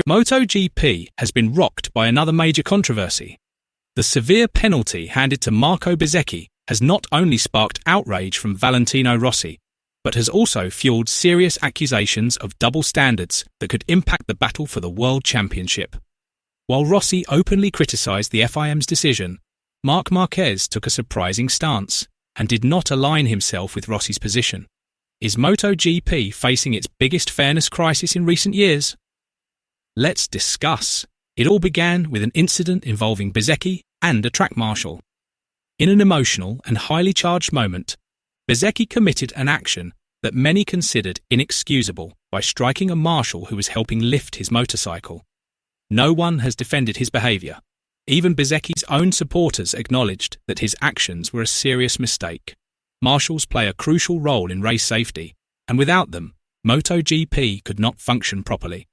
MotoGP has been rocked by another major controversy. The severe penalty handed to Marco Bezzecchi has not only sparked outrage from Valentino Rossi, but has also fueled serious accusations of double standards that could impact the battle for the World Championship. While Rossi openly criticised the FIM's decision, Marc Marquez took a surprising stance and did not align himself with Rossi's position. Is MotoGP facing its biggest fairness crisis in recent years? Let's discuss. It all began with an incident involving Bezzecchi and a track marshal. In an emotional and highly charged moment, Bezzecchi committed an action that many considered inexcusable by striking a marshal who was helping lift his motorcycle. No one has defended his behaviour. Even Bezzecchi's own supporters acknowledged that his actions were a serious mistake. Marshals play a crucial role in race safety, and without them, MotoGP could not function properly.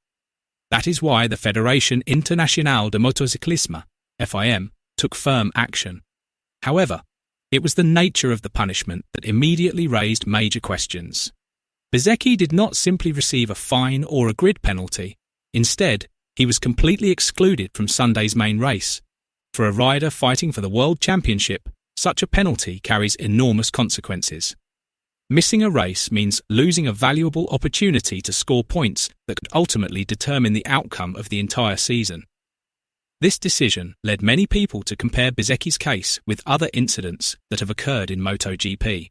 That is why the Federación Internacional de Motociclismo, FIM, took firm action. However, it was the nature of the punishment that immediately raised major questions. Bezzecchi did not simply receive a fine or a grid penalty. Instead, he was completely excluded from Sunday's main race. For a rider fighting for the World Championship, such a penalty carries enormous consequences. Missing a race means losing a valuable opportunity to score points that could ultimately determine the outcome of the entire season. This decision led many people to compare Bezzecchi's case with other incidents that have occurred in MotoGP.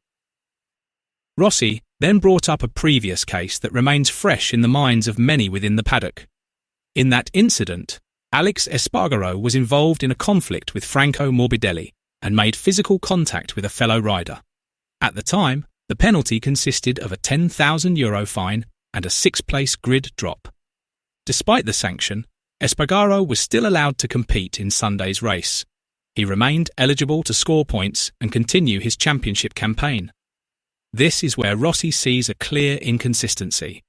Rossi then brought up a previous case that remains fresh in the minds of many within the paddock. In that incident, Alex Espargaro was involved in a conflict with Franco Morbidelli and made physical contact with a fellow rider. At the time, the penalty consisted of a €10,000 fine and a sixth-place grid drop. Despite the sanction, Espargaro was still allowed to compete in Sunday's race. He remained eligible to score points and continue his championship campaign. This is where Rossi sees a clear inconsistency.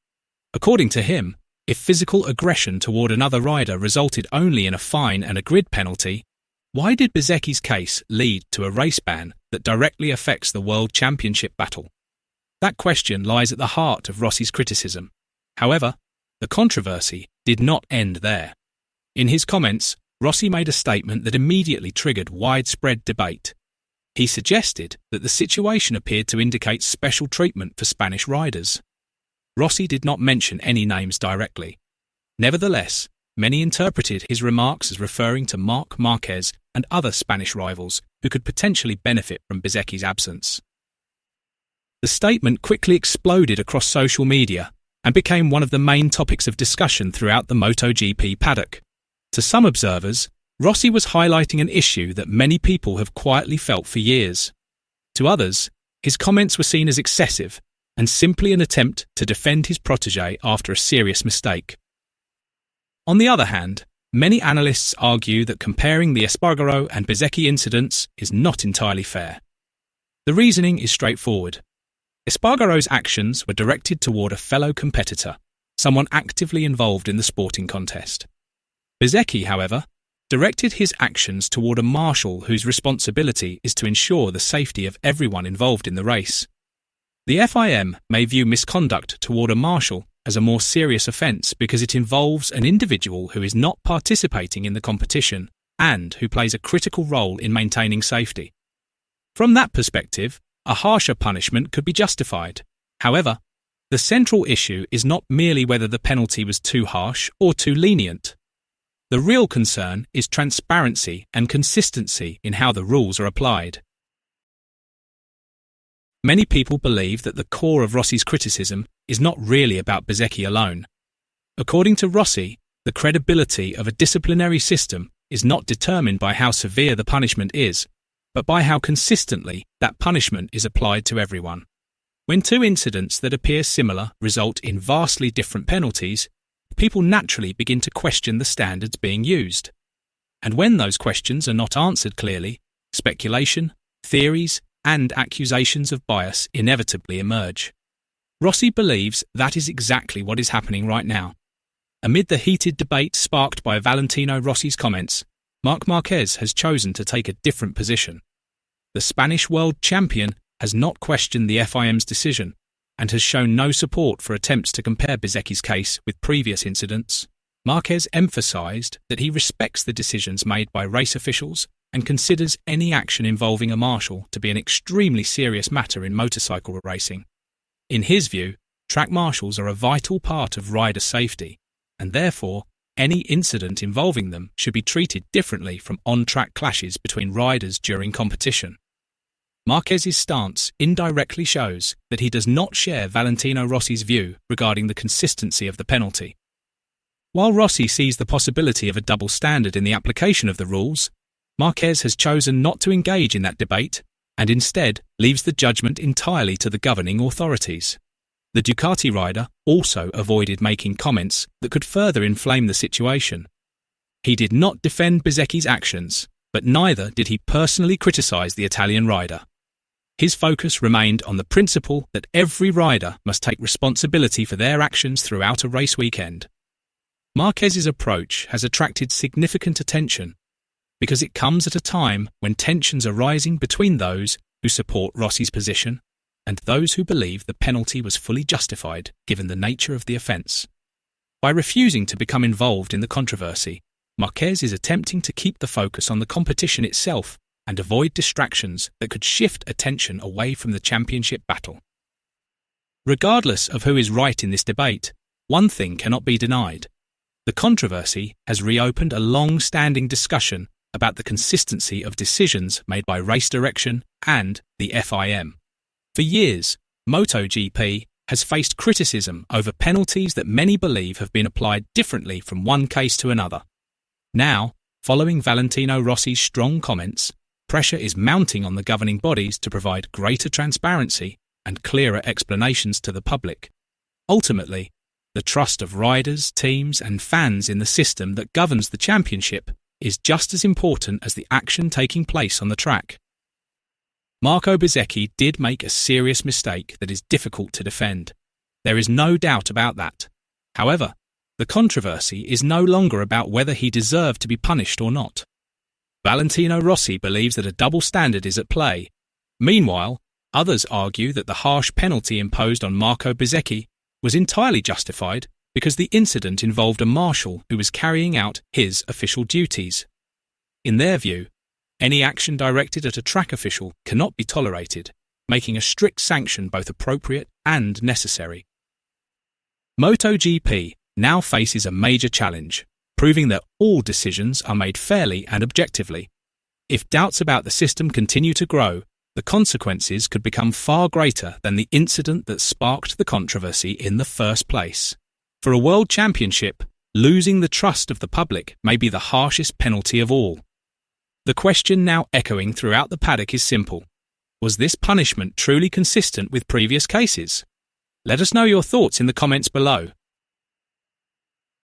According to him, if physical aggression toward another rider resulted only in a fine and a grid penalty, why did Bezzecchi's case lead to a race ban that directly affects the World Championship battle? That question lies at the heart of Rossi's criticism. However, the controversy did not end there. In his comments, Rossi made a statement that immediately triggered widespread debate. He suggested that the situation appeared to indicate special treatment for Spanish riders. Rossi did not mention any names directly. Nevertheless, many interpreted his remarks as referring to Marc Marquez and other Spanish rivals who could potentially benefit from Bezzecchi's absence. The statement quickly exploded across social media and became one of the main topics of discussion throughout the MotoGP paddock. To some observers, Rossi was highlighting an issue that many people have quietly felt for years. To others, his comments were seen as excessive and simply an attempt to defend his protégé after a serious mistake. On the other hand, many analysts argue that comparing the Espargaro and Bezzecchi incidents is not entirely fair. The reasoning is straightforward. Espargaro's actions were directed toward a fellow competitor, someone actively involved in the sporting contest. Bezzecchi, however, directed his actions toward a marshal whose responsibility is to ensure the safety of everyone involved in the race. The FIM may view misconduct toward a marshal as a more serious offence because it involves an individual who is not participating in the competition and who plays a critical role in maintaining safety. From that perspective, a harsher punishment could be justified. However, the central issue is not merely whether the penalty was too harsh or too lenient. The real concern is transparency and consistency in how the rules are applied. Many people believe that the core of Rossi's criticism is not really about Bezzecchi alone. According to Rossi, the credibility of a disciplinary system is not determined by how severe the punishment is, but by how consistently that punishment is applied to everyone. When two incidents that appear similar result in vastly different penalties, people naturally begin to question the standards being used. And when those questions are not answered clearly, speculation, theories, and accusations of bias inevitably emerge. Rossi believes that is exactly what is happening right now. Amid the heated debate sparked by Valentino Rossi's comments, Marc Marquez has chosen to take a different position. The Spanish world champion has not questioned the FIM's decision and has shown no support for attempts to compare Bezzecchi's case with previous incidents. Marquez emphasized that he respects the decisions made by race officials and considers any action involving a marshal to be an extremely serious matter in motorcycle racing. In his view, track marshals are a vital part of rider safety, and therefore, any incident involving them should be treated differently from on-track clashes between riders during competition. Marquez's stance indirectly shows that he does not share Valentino Rossi's view regarding the consistency of the penalty. While Rossi sees the possibility of a double standard in the application of the rules, Marquez has chosen not to engage in that debate and instead leaves the judgment entirely to the governing authorities. The Ducati rider also avoided making comments that could further inflame the situation. He did not defend Bezzecchi's actions, but neither did he personally criticize the Italian rider. His focus remained on the principle that every rider must take responsibility for their actions throughout a race weekend. Marquez's approach has attracted significant attention because it comes at a time when tensions are rising between those who support Rossi's position and those who believe the penalty was fully justified given the nature of the offence. By refusing to become involved in the controversy, Marquez is attempting to keep the focus on the competition itself and avoid distractions that could shift attention away from the championship battle. Regardless of who is right in this debate, one thing cannot be denied. The controversy has reopened a long-standing discussion about the consistency of decisions made by race direction and the FIM. For years, MotoGP has faced criticism over penalties that many believe have been applied differently from one case to another. Now, following Valentino Rossi's strong comments, pressure is mounting on the governing bodies to provide greater transparency and clearer explanations to the public. Ultimately, the trust of riders, teams, and fans in the system that governs the championship is just as important as the action taking place on the track. Marco Bezzecchi did make a serious mistake that is difficult to defend. There is no doubt about that. However, the controversy is no longer about whether he deserved to be punished or not. Valentino Rossi believes that a double standard is at play. Meanwhile, others argue that the harsh penalty imposed on Marco Bezzecchi was entirely justified because the incident involved a marshal who was carrying out his official duties. In their view, any action directed at a track official cannot be tolerated, making a strict sanction both appropriate and necessary. MotoGP now faces a major challenge, proving that all decisions are made fairly and objectively. If doubts about the system continue to grow, the consequences could become far greater than the incident that sparked the controversy in the first place. For a world championship, losing the trust of the public may be the harshest penalty of all. The question now echoing throughout the paddock is simple. Was this punishment truly consistent with previous cases? Let us know your thoughts in the comments below.